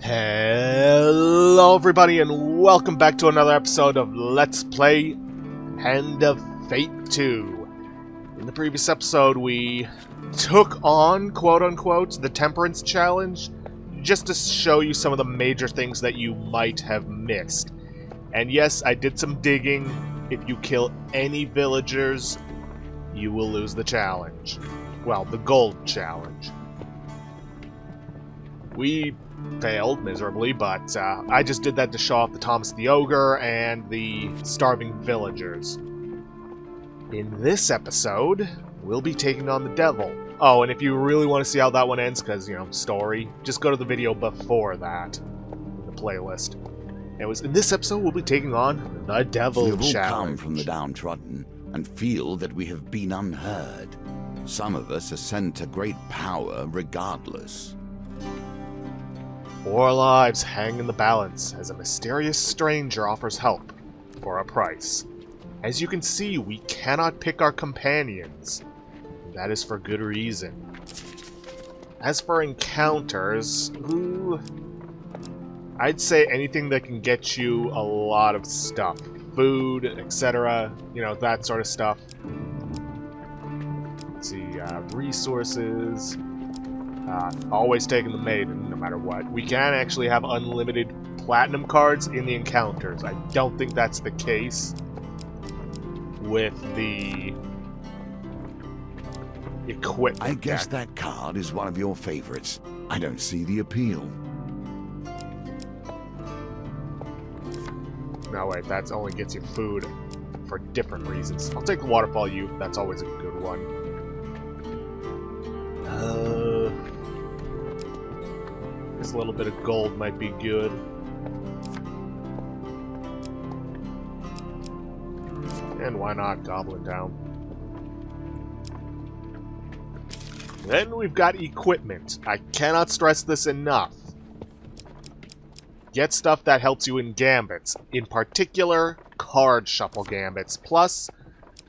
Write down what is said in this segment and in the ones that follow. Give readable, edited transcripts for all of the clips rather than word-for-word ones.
Hello everybody and welcome back to another episode of Let's Play Hand of Fate 2. In the previous episode we took on, quote-unquote, the Temperance Challenge, just to show you some of the major things that you might have missed. And yes, I did some digging. If you kill any villagers, you will lose the challenge. Well, the gold challenge. We failed miserably, but I just did that to show off the Thomas the Ogre and the starving villagers. In this episode, we'll be taking on the devil. Oh, and if you really want to see how that one ends, because, you know, story, just go to the video before that, in the playlist. Anyways, in this episode, we'll be taking on the devil challenge. We all come from the downtrodden and feel that we have been unheard. Some of us ascend to great power regardless. 4 lives hang in the balance as a mysterious stranger offers help for a price. As you can see, we cannot pick our companions. That is for good reason. As for encounters, I'd say anything that can get you a lot of stuff. Food, etc. You know, that sort of stuff. Let's see, resources. Always taking the maiden, no matter what. We can actually have unlimited platinum cards in the encounters. I don't think that's the case with the equipment. I guess that card is one of your favorites. I don't see the appeal. No, wait, that only gets you food for different reasons. I'll take the Waterfall Youth. That's always a good one. This little bit of gold might be good. And why not Goblin Town? Then we've got equipment. I cannot stress this enough. Get stuff that helps you in gambits. In particular, card shuffle gambits. Plus,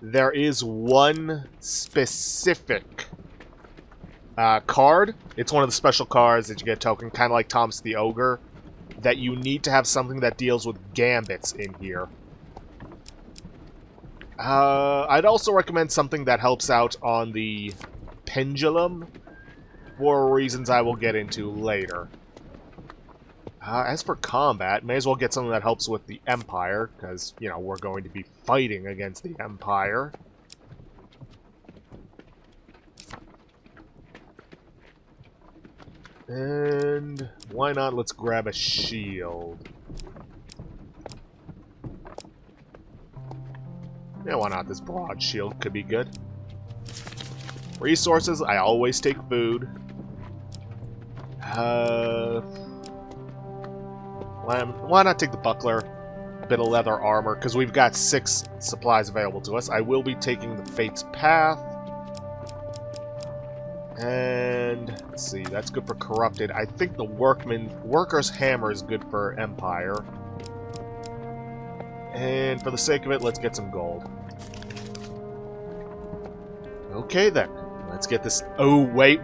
there is one specific card. It's one of the special cards that you get a token, kind of like Thomas the Ogre, that you need to have something that deals with gambits in here. I'd also recommend something that helps out on the pendulum, for reasons I will get into later. As for combat, may as well get something that helps with the Empire, because, you know, we're going to be fighting against the Empire. And why not, let's grab a shield. Yeah, why not? This broad shield could be good. Resources, I always take food. Why not take the buckler? A bit of leather armor, because we've got 6 supplies available to us. I will be taking the Fate's Path. And let's see, that's good for Corrupted. I think the Worker's Hammer is good for Empire. And for the sake of it, let's get some gold. Okay then, let's get this. Oh, wait.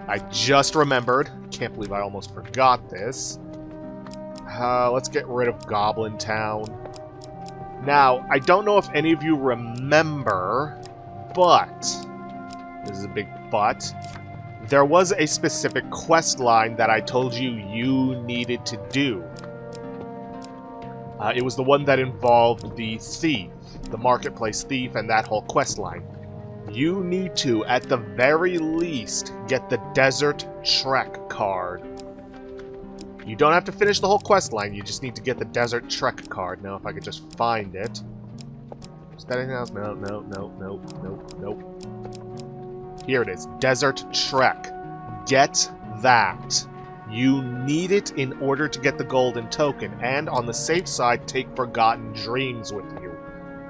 I just remembered. Can't believe I almost forgot this. Let's get rid of Goblin Town. Now, I don't know if any of you remember, but this is a big but. There was a specific quest line that I told you needed to do. It was the one that involved the thief, the marketplace thief, and that whole quest line. You need to, at the very least, get the Desert Trek card. You don't have to finish the whole quest line, you just need to get the Desert Trek card. Now, if I could just find it. Is that anything else? No. Here it is, Desert Trek. Get that. You need it in order to get the golden token, and on the safe side, take Forgotten Dreams with you.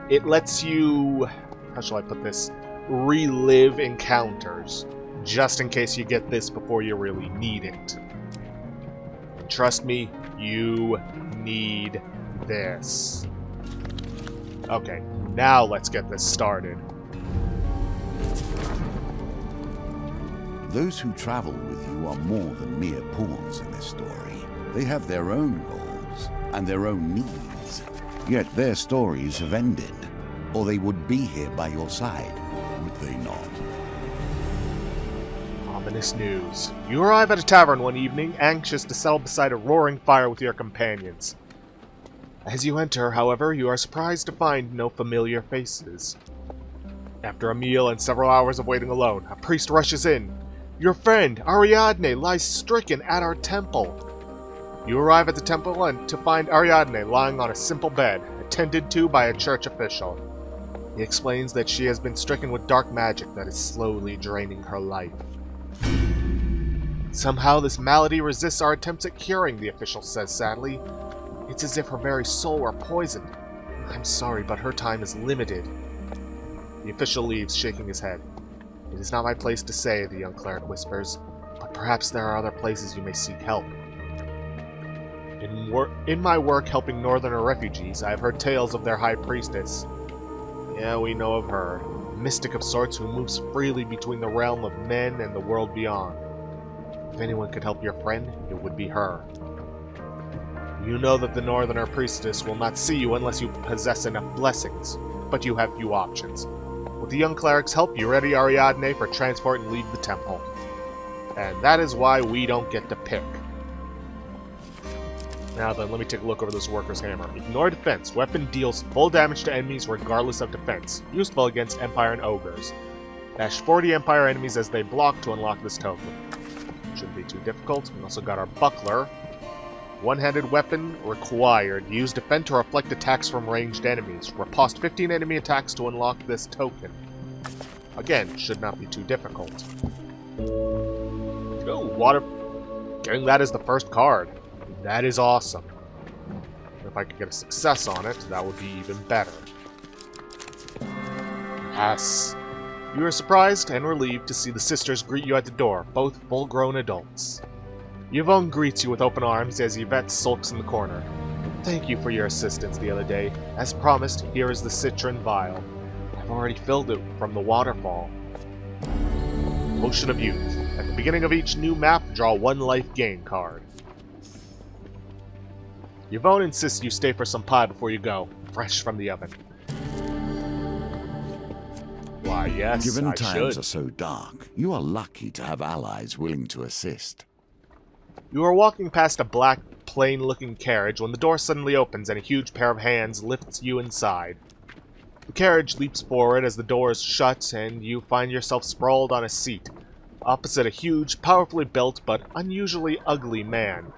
It lets you, how shall I put this, relive encounters, just in case you get this before you really need it. And trust me, you need this. Okay, now let's get this started. Those who travel with you are more than mere pawns in this story. They have their own goals and their own needs. Yet their stories have ended, or they would be here by your side, would they not? Ominous news. You arrive at a tavern one evening, anxious to settle beside a roaring fire with your companions. As you enter, however, you are surprised to find no familiar faces. After a meal and several hours of waiting alone, a priest rushes in. Your friend, Ariadne, lies stricken at our temple. You arrive at the temple and to find Ariadne lying on a simple bed, attended to by a church official. He explains that she has been stricken with dark magic that is slowly draining her life. Somehow this malady resists our attempts at curing, the official says sadly. It's as if her very soul were poisoned. I'm sorry, but her time is limited. The official leaves, shaking his head. It is not my place to say, the young cleric whispers, but perhaps there are other places you may seek help. In my work helping northerner refugees, I have heard tales of their high priestess. Yeah, we know of her. A mystic of sorts who moves freely between the realm of men and the world beyond. If anyone could help your friend, it would be her. You know that the northerner priestess will not see you unless you possess enough blessings, but you have few options. With the young cleric's help, you ready Ariadne for transport and leave the temple. And that is why we don't get to pick. Now then, let me take a look over this worker's hammer. Ignore defense. Weapon deals full damage to enemies regardless of defense. Useful against Empire and Ogres. Dash 40 Empire enemies as they block to unlock this token. Shouldn't be too difficult. We also got our buckler. One-handed weapon required. Use defend to reflect attacks from ranged enemies. Riposte 15 enemy attacks to unlock this token. Again, should not be too difficult. Oh, water. Getting that as the first card. That is awesome. If I could get a success on it, that would be even better. Yes. You are surprised and relieved to see the sisters greet you at the door, both full-grown adults. Yvonne greets you with open arms as Yvette sulks in the corner. Thank you for your assistance the other day. As promised, here is the citron vial. I've already filled it from the waterfall. Potion of Youth. At the beginning of each new map, draw one life gain card. Yvonne insists you stay for some pie before you go, fresh from the oven. Why, yes, Given I times should. are so dark, you are lucky to have allies willing to assist. You are walking past a black, plain-looking carriage when the door suddenly opens and a huge pair of hands lifts you inside. The carriage leaps forward as the doors shut and you find yourself sprawled on a seat, opposite a huge, powerfully built but unusually ugly man.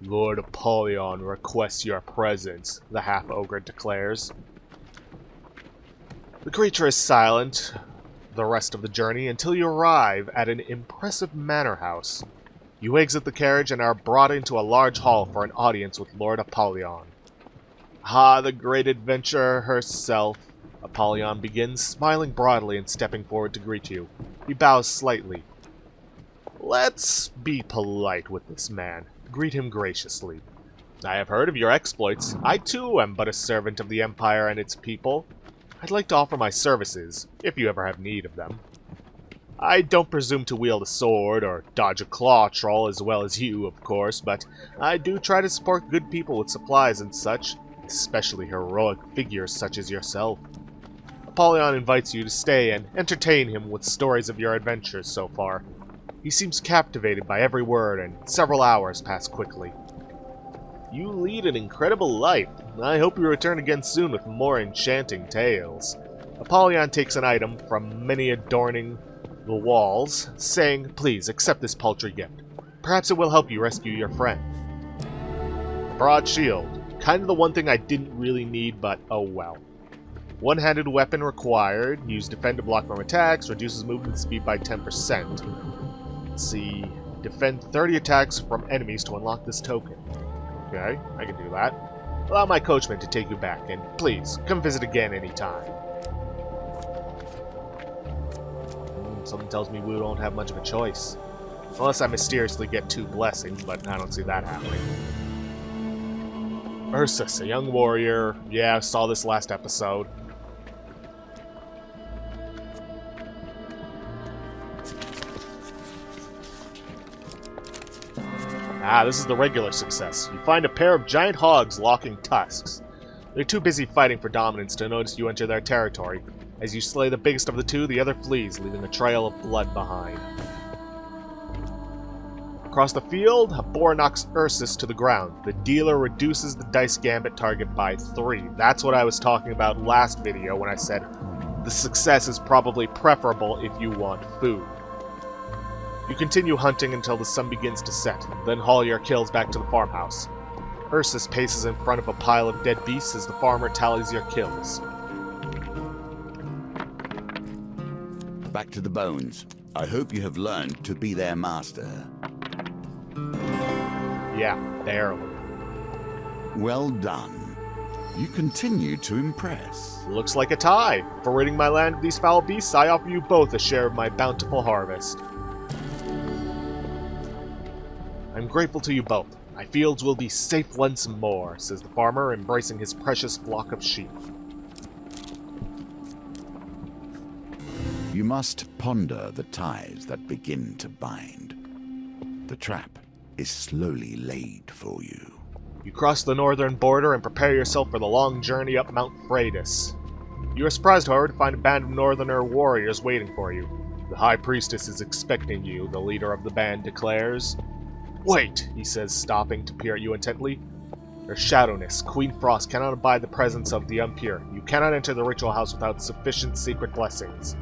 Lord Apollyon requests your presence, the half-ogre declares. The creature is silent the rest of the journey until you arrive at an impressive manor house. You exit the carriage and are brought into a large hall for an audience with Lord Apollyon. Ah, the great adventurer herself, Apollyon begins, smiling broadly and stepping forward to greet you. He bows slightly. Let's be polite with this man. Greet him graciously. I have heard of your exploits. I too am but a servant of the Empire and its people. I'd like to offer my services, if you ever have need of them. I don't presume to wield a sword or dodge a claw troll as well as you, of course, but I do try to support good people with supplies and such, especially heroic figures such as yourself. Apollyon invites you to stay and entertain him with stories of your adventures so far. He seems captivated by every word, and several hours pass quickly. You lead an incredible life. I hope you return again soon with more enchanting tales. Apollyon takes an item from many adorning the walls, saying, Please, accept this paltry gift. Perhaps it will help you rescue your friend. A broad shield. Kind of the one thing I didn't really need, but oh well. One-handed weapon required. Use defend to block from attacks. Reduces movement speed by 10%. Let's see. Defend 30 attacks from enemies to unlock this token. Okay, I can do that. Allow my coachman to take you back, and please, come visit again anytime. Something tells me we don't have much of a choice. Unless I mysteriously get 2 blessings, but I don't see that happening. Ursus, a young warrior. Yeah, I saw this last episode. Ah, this is the regular success. You find a pair of giant hogs locking tusks. They're too busy fighting for dominance to notice you enter their territory. As you slay the biggest of the two, the other flees, leaving a trail of blood behind. Across the field, a boar knocks Ursus to the ground. The dealer reduces the dice gambit target by 3. That's what I was talking about last video when I said the success is probably preferable if you want food. You continue hunting until the sun begins to set, then haul your kills back to the farmhouse. Ursus paces in front of a pile of dead beasts as the farmer tallies your kills. Back to the bones. I hope you have learned to be their master. Yeah, barely. Well done. You continue to impress. Looks like a tie. For ridding my land of these foul beasts, I offer you both a share of my bountiful harvest. I'm grateful to you both. My fields will be safe once more, says the farmer, embracing his precious flock of sheep. You must ponder the ties that begin to bind. The trap is slowly laid for you. You cross the northern border and prepare yourself for the long journey up Mount Freydis. You are surprised, however, to find a band of northerner warriors waiting for you. The High Priestess is expecting you, the leader of the band declares. Wait, he says, stopping to peer at you intently. Your shadowness, Queen Frost, cannot abide the presence of the impure. You cannot enter the ritual house without sufficient secret blessings.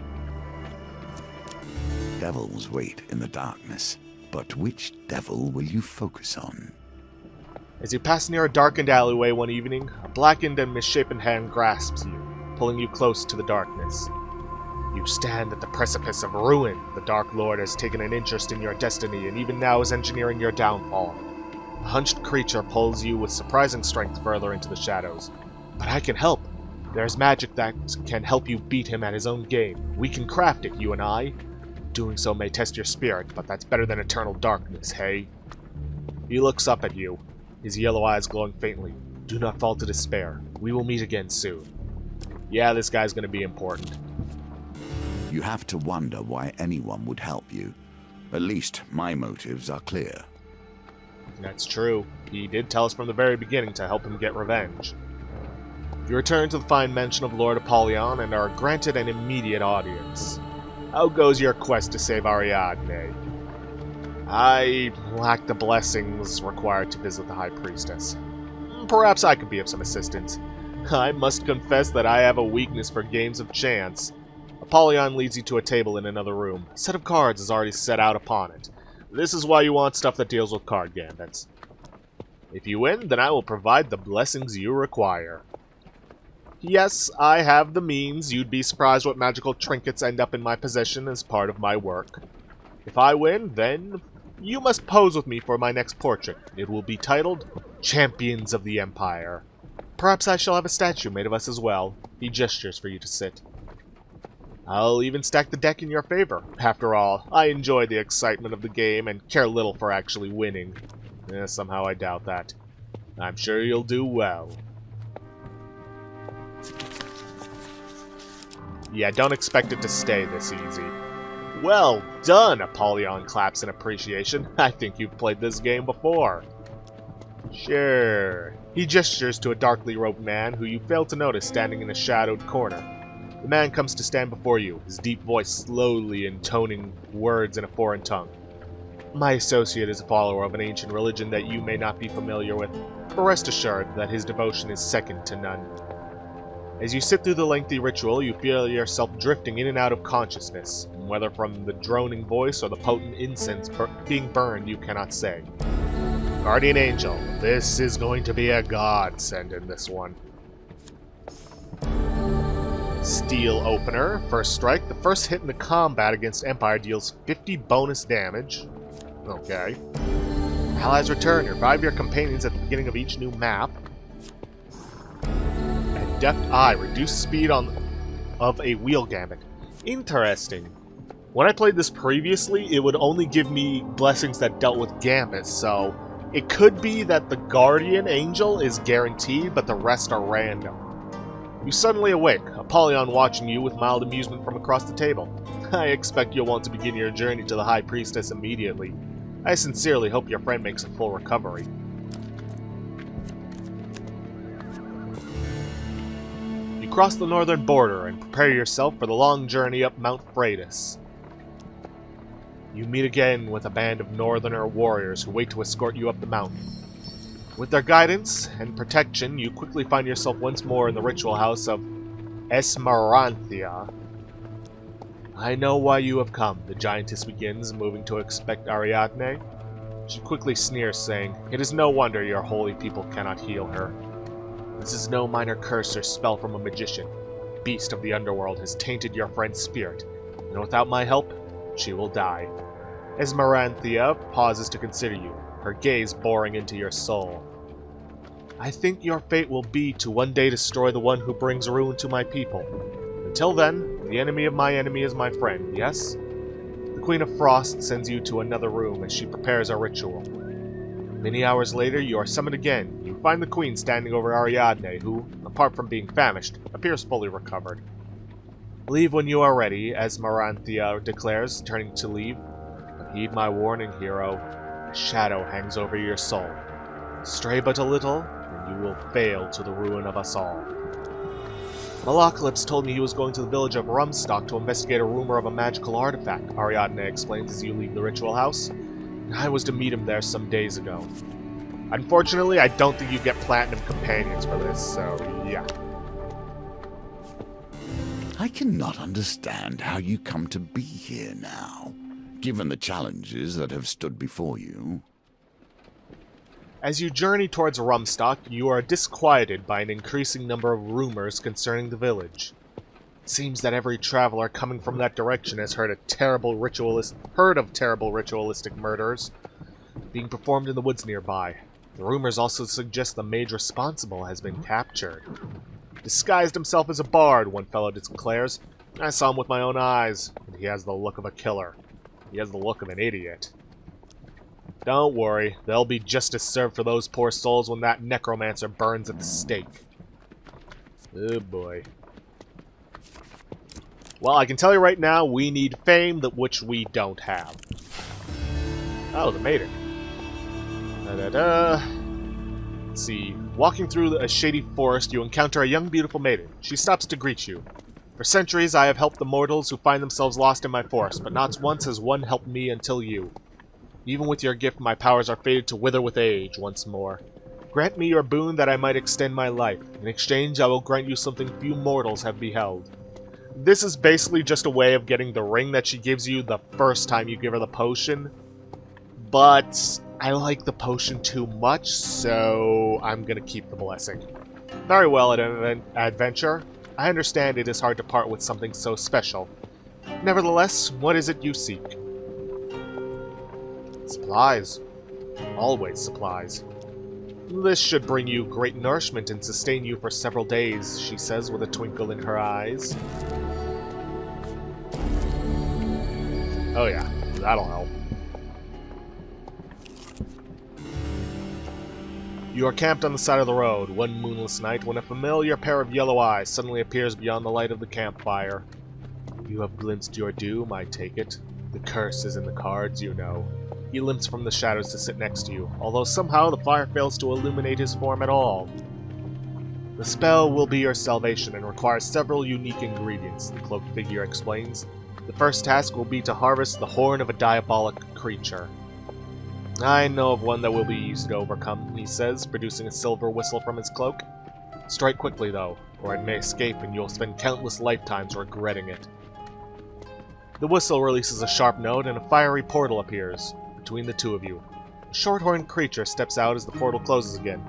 Devils wait in the darkness, but which devil will you focus on? As you pass near a darkened alleyway one evening, a blackened and misshapen hand grasps you, pulling you close to the darkness. You stand at the precipice of ruin. The Dark Lord has taken an interest in your destiny and even now is engineering your downfall. A hunched creature pulls you with surprising strength further into the shadows. But I can help. There's magic that can help you beat him at his own game. We can craft it, you and I. Doing so may test your spirit, but that's better than eternal darkness, hey? He looks up at you, his yellow eyes glowing faintly. Do not fall to despair. We will meet again soon. Yeah, this guy's gonna be important. You have to wonder why anyone would help you. At least my motives are clear. That's true. He did tell us from the very beginning to help him get revenge. You return to the fine mansion of Lord Apollyon and are granted an immediate audience. How goes your quest to save Ariadne? I lack the blessings required to visit the High Priestess. Perhaps I could be of some assistance. I must confess that I have a weakness for games of chance. Apollyon leads you to a table in another room. A set of cards is already set out upon it. This is why you want stuff that deals with card gambits. If you win, then I will provide the blessings you require. Yes, I have the means. You'd be surprised what magical trinkets end up in my possession as part of my work. If I win, then you must pose with me for my next portrait. It will be titled Champions of the Empire. Perhaps I shall have a statue made of us as well. He gestures for you to sit. I'll even stack the deck in your favor. After all, I enjoy the excitement of the game and care little for actually winning. Somehow I doubt that. I'm sure you'll do well. Yeah, don't expect it to stay this easy. Well done, Apollyon claps in appreciation. I think you've played this game before. Sure. He gestures to a darkly robed man who you fail to notice standing in a shadowed corner. The man comes to stand before you, his deep voice slowly intoning words in a foreign tongue. My associate is a follower of an ancient religion that you may not be familiar with, but rest assured that his devotion is second to none. As you sit through the lengthy ritual, you feel yourself drifting in and out of consciousness, whether from the droning voice or the potent incense being burned you cannot say. Guardian Angel, this is going to be a godsend in this one. Steel Opener, first strike. The first hit in the combat against Empire deals 50 bonus damage. Okay. Allies return. You revive your companions at the beginning of each new map. And Deft Eye, reduce speed of a wheel gambit. Interesting. When I played this previously, it would only give me blessings that dealt with gambits, so it could be that the Guardian Angel is guaranteed, but the rest are random. You suddenly awake, Apollyon watching you with mild amusement from across the table. I expect you'll want to begin your journey to the High Priestess immediately. I sincerely hope your friend makes a full recovery. You cross the northern border and prepare yourself for the long journey up Mount Freitas. You meet again with a band of northerner warriors who wait to escort you up the mountain. With their guidance and protection, you quickly find yourself once more in the ritual house of Esmeranthia. I know why you have come, the giantess begins, moving to inspect Ariadne. She quickly sneers, saying, It is no wonder your holy people cannot heal her. This is no minor curse or spell from a magician. The beast of the underworld has tainted your friend's spirit, and without my help, she will die. Esmeranthia pauses to consider you, her gaze boring into your soul. I think your fate will be to one day destroy the one who brings ruin to my people. Until then, the enemy of my enemy is my friend, yes? The Queen of Frost sends you to another room as she prepares a ritual. Many hours later, you are summoned again. You find the Queen standing over Ariadne, who, apart from being famished, appears fully recovered. Leave when you are ready, Esmeranthia declares, turning to leave. But heed my warning, hero. A shadow hangs over your soul. Stray but a little, and you will fail to the ruin of us all. Malaklips told me he was going to the village of Rumstock to investigate a rumor of a magical artifact, Ariadne explains as you leave the ritual house. I was to meet him there some days ago. Unfortunately, I don't think you get platinum companions for this, so yeah. I cannot understand how you come to be here now, given the challenges that have stood before you. As you journey towards Rumstock, you are disquieted by an increasing number of rumors concerning the village. It seems that every traveler coming from that direction has heard of terrible ritualistic murders being performed in the woods nearby. The rumors also suggest the mage responsible has been captured. Disguised himself as a bard, one fellow declares. I saw him with my own eyes, and he has the look of a killer. He has the look of an idiot. Don't worry, there'll be justice served for those poor souls when that necromancer burns at the stake. Oh boy. Well, I can tell you right now, we need fame, that which we don't have. Oh, the maiden. Let's see. Walking through a shady forest, you encounter a young, beautiful maiden. She stops to greet you. For centuries, I have helped the mortals who find themselves lost in my forest, but not once has one helped me until you. Even with your gift, my powers are fated to wither with age once more. Grant me your boon that I might extend my life. In exchange, I will grant you something few mortals have beheld. This is basically just a way of getting the ring that she gives you the first time you give her the potion. But I like the potion too much, so I'm gonna keep the blessing. Very well, adventure. I understand it is hard to part with something so special. Nevertheless, what is it you seek? Supplies. Always supplies. This should bring you great nourishment and sustain you for several days, she says with a twinkle in her eyes. Oh yeah, that'll help. You are camped on the side of the road one moonless night when a familiar pair of yellow eyes suddenly appears beyond the light of the campfire. You have glimpsed your doom, I take it. The curse is in the cards, you know. He limps from the shadows to sit next to you, although somehow the fire fails to illuminate his form at all. The spell will be your salvation and requires several unique ingredients, the cloaked figure explains. The first task will be to harvest the horn of a diabolic creature. I know of one that will be easy to overcome, he says, producing a silver whistle from his cloak. Strike quickly, though, or it may escape and you'll spend countless lifetimes regretting it. The whistle releases a sharp note and a fiery portal appears between the two of you. A short-horned creature steps out as the portal closes again.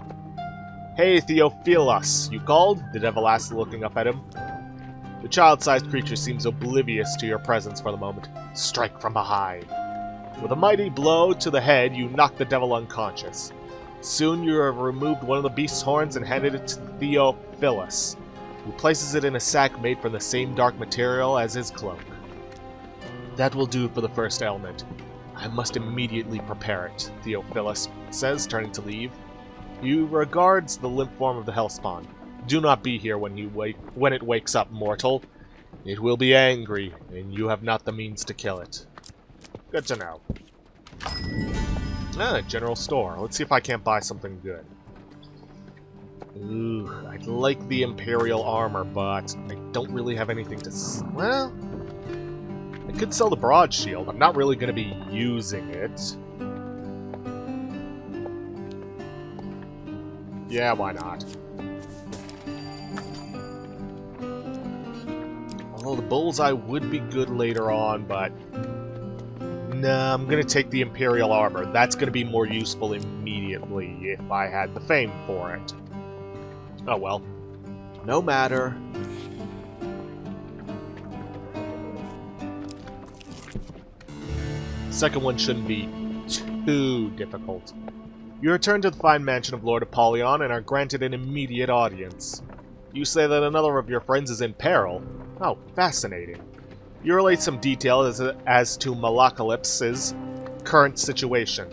Hey, Theophilus, you called? The devil asks, looking up at him. The child-sized creature seems oblivious to your presence for the moment. Strike from behind. With a mighty blow to the head, you knock the devil unconscious. Soon you have removed one of the beast's horns and handed it to Theophilus, who places it in a sack made from the same dark material as his cloak. That will do for the first ailment. I must immediately prepare it, Theophilus says, turning to leave. He regards the limp form of the hellspawn. Do not be here when it wakes up, mortal. It will be angry, and you have not the means to kill it. Good to know. Ah, general store. Let's see if I can't buy something good. Ooh, I'd like the Imperial armor, but I don't really have anything to well, I could sell the broad shield. I'm not really going to be using it. Yeah, why not? Although the bullseye would be good later on, but nah, I'm going to take the Imperial armor. That's going to be more useful immediately if I had the fame for it. Oh well. No matter. Second one shouldn't be too difficult. You return to the fine mansion of Lord Apollyon and are granted an immediate audience. You say that another of your friends is in peril. Oh, fascinating. You relate some detail as to Malacalypse's current situation.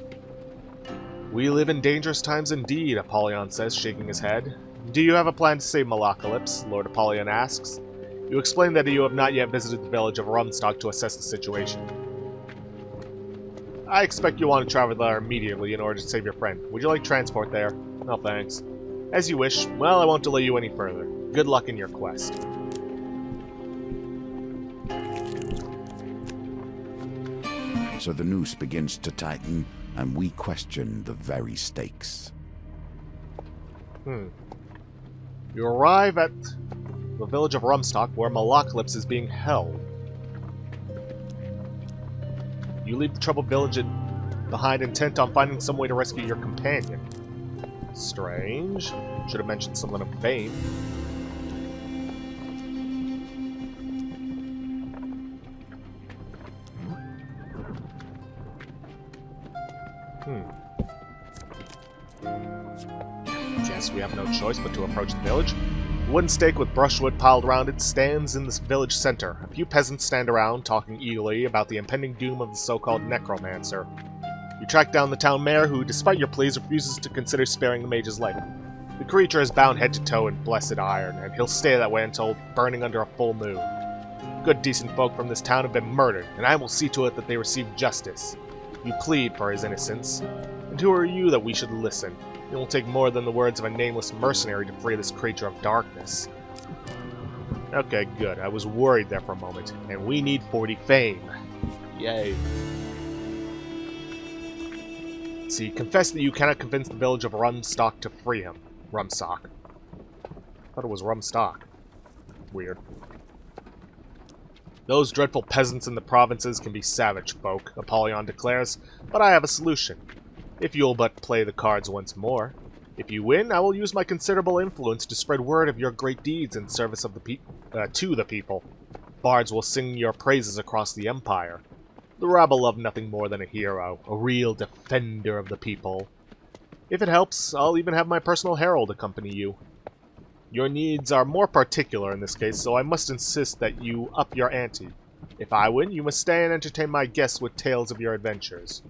We live in dangerous times indeed, Apollyon says, shaking his head. Do you have a plan to save Malacalypse? Lord Apollyon asks. You explain that you have not yet visited the village of Rumstock to assess the situation. I expect you want to travel there immediately in order to save your friend. Would you like transport there? No thanks. As you wish. Well, I won't delay you any further. Good luck in your quest. So the noose begins to tighten, and we question the very stakes. You arrive at the village of Rumstock, where Malacalypse is being held. You leave the troubled village behind, intent on finding some way to rescue your companion. Strange. Should have mentioned something of fame. Guess we have no choice but to approach the village. A wooden stake with brushwood piled around it stands in the village center. A few peasants stand around, talking eagerly about the impending doom of the so-called necromancer. You track down the town mayor, who, despite your pleas, refuses to consider sparing the mage's life. The creature is bound head to toe in blessed iron, and he'll stay that way until burning under a full moon. Good, decent folk from this town have been murdered, and I will see to it that they receive justice. You plead for his innocence. And who are you that we should listen? It will take more than the words of a nameless mercenary to free this creature of darkness. Okay, good. I was worried there for a moment. And we need 40 fame. Yay. See, confess that you cannot convince the village of Rumstock to free him. Rumstock. I thought it was Rumstock. Weird. Those dreadful peasants in the provinces can be savage folk, Apollyon declares, but I have a solution. If you'll but play the cards once more. If you win, I will use my considerable influence to spread word of your great deeds in service of to the people. Bards will sing your praises across the empire. The rabble love nothing more than a hero, a real defender of the people. If it helps, I'll even have my personal herald accompany you. Your needs are more particular in this case, so I must insist that you up your ante. If I win, you must stay and entertain my guests with tales of your adventures.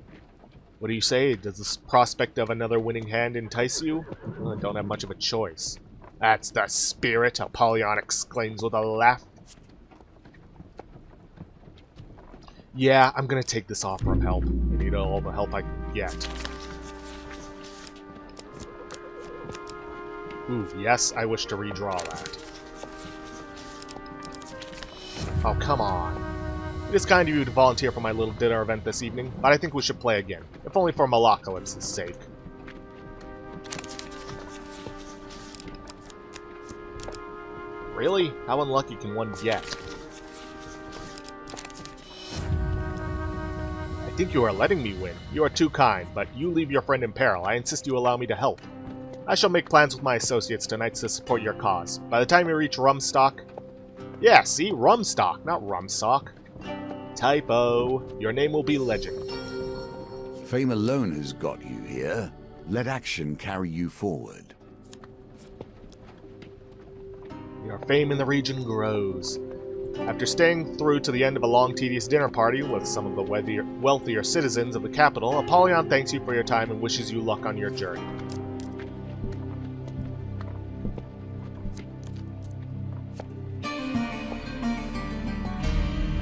What do you say? Does the prospect of another winning hand entice you? Well, I don't have much of a choice. That's the spirit, Apollyon exclaims with a laugh. Yeah, I'm gonna take this offer of help. I need all the help I can get. Ooh, yes, I wish to redraw that. Oh, come on. It is kind of you to volunteer for my little dinner event this evening, but I think we should play again, if only for Malacalypse's sake. Really? How unlucky can one get? I think you are letting me win. You are too kind, but you leave your friend in peril. I insist you allow me to help. I shall make plans with my associates tonight to support your cause. By the time you reach Rumstock... Yeah, see? Rumstock, not Rumsock. Typo. Your name will be legend. Fame alone has got you here. Let action carry you forward. Your fame in the region grows. After staying through to the end of a long, tedious dinner party with some of the wealthier citizens of the capital, Apollyon thanks you for your time and wishes you luck on your journey.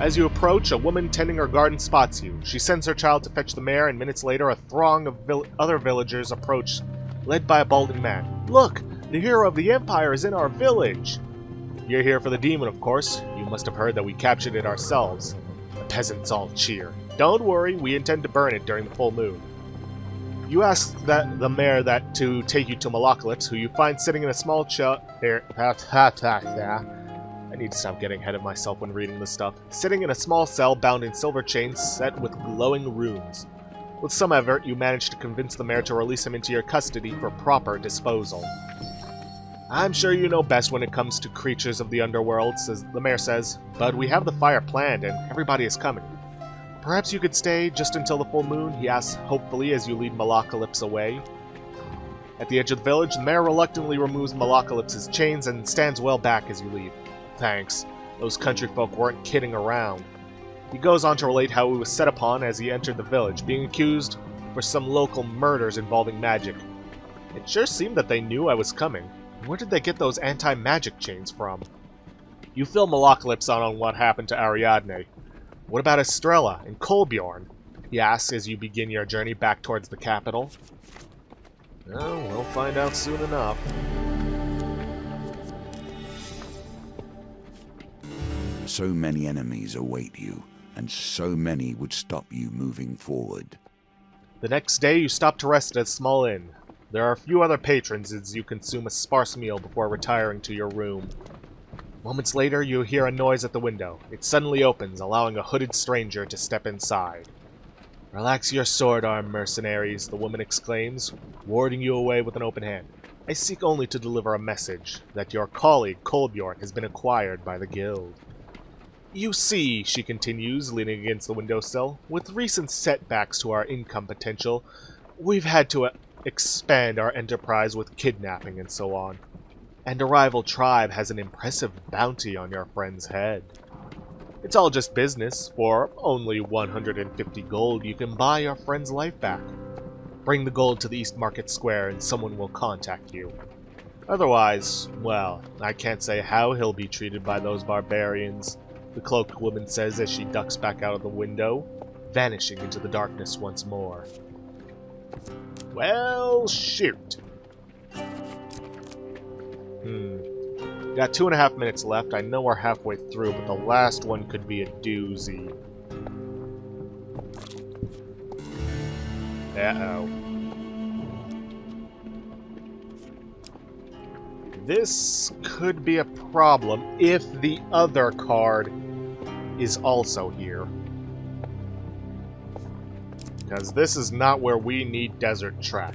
As you approach, a woman tending her garden spots you. She sends her child to fetch the mare, and minutes later a throng of other villagers approach, led by a balding man. "Look! The hero of the Empire is in our village!" "You're here for the demon, of course. You must have heard that we captured it ourselves." The peasants all cheer. "Don't worry, we intend to burn it during the full moon." You ask the mayor to take you to Malacalypse, who you find sitting in a small I need to stop getting ahead of myself when reading this stuff. Sitting in a small cell bound in silver chains set with glowing runes. With some effort, you manage to convince the mayor to release him into your custody for proper disposal. "I'm sure you know best when it comes to creatures of the underworld," the mayor says, "but we have the fire planned and everybody is coming. Perhaps you could stay just until the full moon," he asks hopefully as you lead Malacalypse away. At the edge of the village, the mayor reluctantly removes Malacalypse's chains and stands well back as you leave. "Thanks. Those country folk weren't kidding around." He goes on to relate how he was set upon as he entered the village, being accused for some local murders involving magic. "It sure seemed that they knew I was coming. Where did they get those anti-magic chains from?" You fill Malacalypse on what happened to Ariadne. "What about Estrella and Kolbjorn?" he asks as you begin your journey back towards the capital. "Oh, we'll find out soon enough." So many enemies await you, and so many would stop you moving forward. The next day, you stop to rest at a small inn. There are a few other patrons as you consume a sparse meal before retiring to your room. Moments later, you hear a noise at the window. It suddenly opens, allowing a hooded stranger to step inside. "Relax your sword-arm, mercenaries," the woman exclaims, warding you away with an open hand. "I seek only to deliver a message that your colleague, Kolbjorn, has been acquired by the guild." "You see," she continues, leaning against the windowsill, "with recent setbacks to our income potential, we've had to expand our enterprise with kidnapping and so on. And a rival tribe has an impressive bounty on your friend's head. It's all just business. For only 150 gold, you can buy your friend's life back. Bring the gold to the East Market Square and someone will contact you. Otherwise, well, I can't say how he'll be treated by those barbarians," the cloaked woman says as she ducks back out of the window, vanishing into the darkness once more. Well, shoot. Got 2.5 minutes left. I know we're halfway through, but the last one could be a doozy. Uh-oh. This could be a problem if the other card is also here. Because this is not where we need Desert Trek.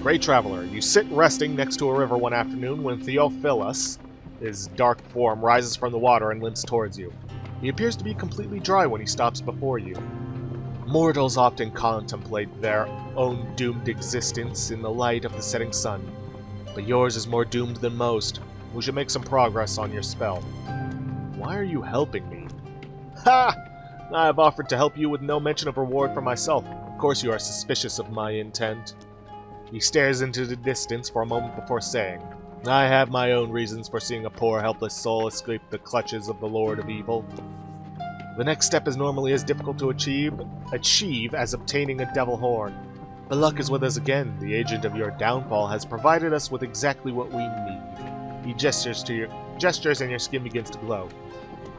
Grey Traveler, you sit resting next to a river one afternoon when Theophilus, his dark form, rises from the water and limps towards you. He appears to be completely dry when he stops before you. Mortals often contemplate their own doomed existence in the light of the setting sun, but yours is more doomed than most. We should make some progress on your spell. Why are you helping me? Ha! I have offered to help you with no mention of reward for myself. Of course you are suspicious of my intent. He stares into the distance for a moment before saying, I have my own reasons for seeing a poor, helpless soul escape the clutches of the Lord of Evil. The next step is normally as difficult to achieve as obtaining a devil horn. But luck is with us again. The agent of your downfall has provided us with exactly what we need. He gestures and your skin begins to glow.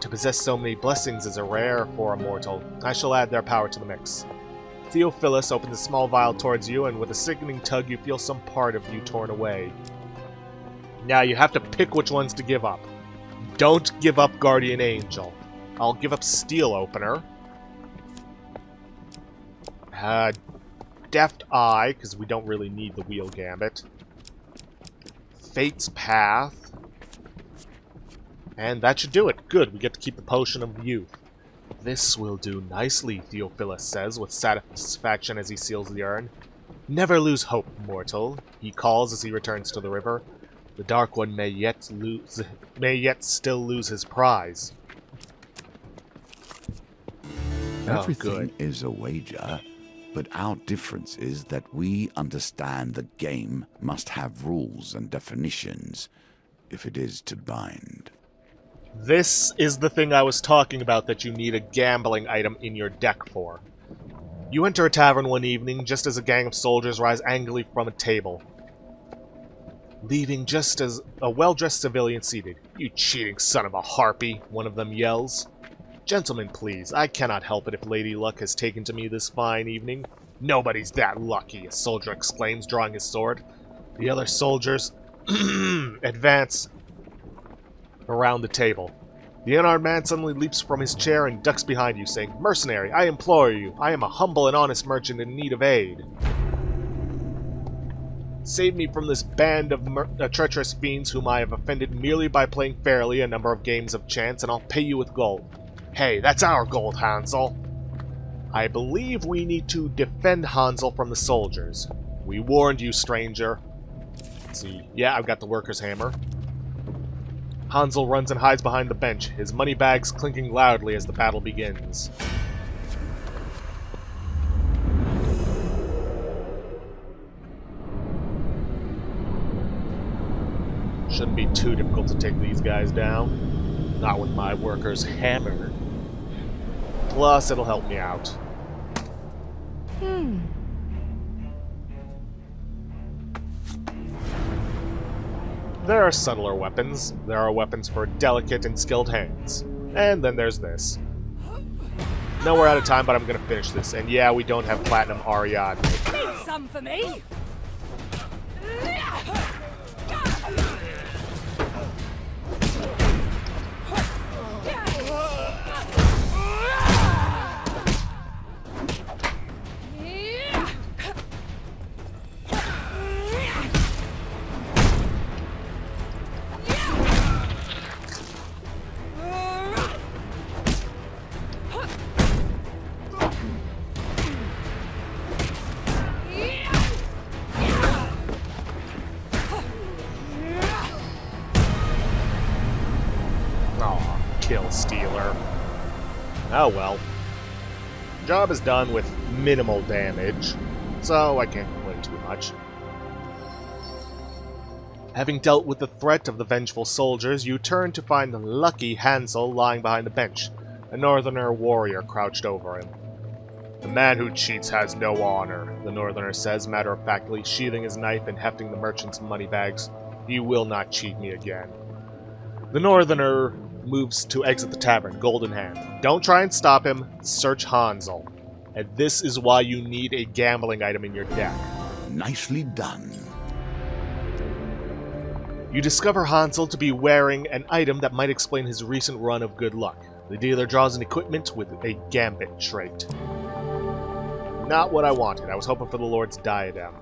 To possess so many blessings is a rare for a mortal. I shall add their power to the mix. Theophilus opens a small vial towards you, and with a sickening tug you feel some part of you torn away. Now you have to pick which ones to give up. Don't give up Guardian Angel. I'll give up Steel Opener. Deft Eye, because we don't really need the Wheel Gambit. Fate's Path. And that should do it. Good, we get to keep the Potion of Youth. This will do nicely, Theophilus says with satisfaction as he seals the urn. Never lose hope, mortal, he calls as he returns to the river. The Dark One may yet still lose his prize. Everything is a wager, but our difference is that we understand the game must have rules and definitions if it is to bind. This is the thing I was talking about that you need a gambling item in your deck for. You enter a tavern one evening just as a gang of soldiers rise angrily from a table, leaving just as a well-dressed civilian seated. "You cheating son of a harpy," one of them yells. "Gentlemen, please, I cannot help it if Lady Luck has taken to me this fine evening." "Nobody's that lucky," a soldier exclaims, drawing his sword. The other soldiers advance around the table. The unarmed man suddenly leaps from his chair and ducks behind you, saying, "Mercenary, I implore you, I am a humble and honest merchant in need of aid. Save me from this band of treacherous fiends whom I have offended merely by playing fairly a number of games of chance, and I'll pay you with gold." "Hey, that's our gold, Hansel." "I believe we need to defend Hansel from the soldiers. We warned you, stranger." Let's see. Yeah, I've got the worker's hammer. Hansel runs and hides behind the bench, his money bags clinking loudly as the battle begins. Shouldn't be too difficult to take these guys down. Not with my worker's hammer. Plus, it'll help me out. There are subtler weapons. There are weapons for delicate and skilled hands. And then there's this. No, we're out of time, but I'm gonna finish this. And yeah, we don't have Platinum Ariadne. Leave some for me! Kill stealer. Oh well. Job is done with minimal damage, so I can't complain too much. Having dealt with the threat of the vengeful soldiers, you turn to find lucky Hansel lying behind the bench, a northerner warrior crouched over him. "The man who cheats has no honor," the northerner says matter-of-factly, sheathing his knife and hefting the merchant's money bags. "You will not cheat me again." The northerner moves to exit the tavern, gold in hand. Don't try and stop him, search Hansel. And this is why you need a gambling item in your deck. Nicely done. You discover Hansel to be wearing an item that might explain his recent run of good luck. The dealer draws an equipment with a gambit trait. Not what I wanted. I was hoping for the Lord's diadem.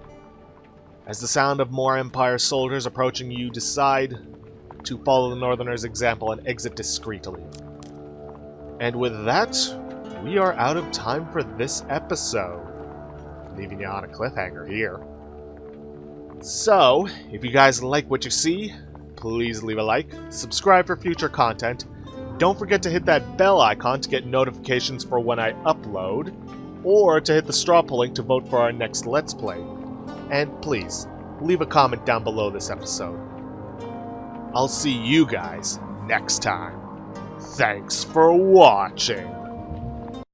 As the sound of more Empire soldiers approaching, you decide to follow the Northerner's example and exit discreetly. And with that, we are out of time for this episode. Leaving you on a cliffhanger here. So, if you guys like what you see, please leave a like, subscribe for future content, don't forget to hit that bell icon to get notifications for when I upload, or to hit the straw poll link to vote for our next Let's Play. And please, leave a comment down below this episode. I'll see you guys next time. Thanks for watching.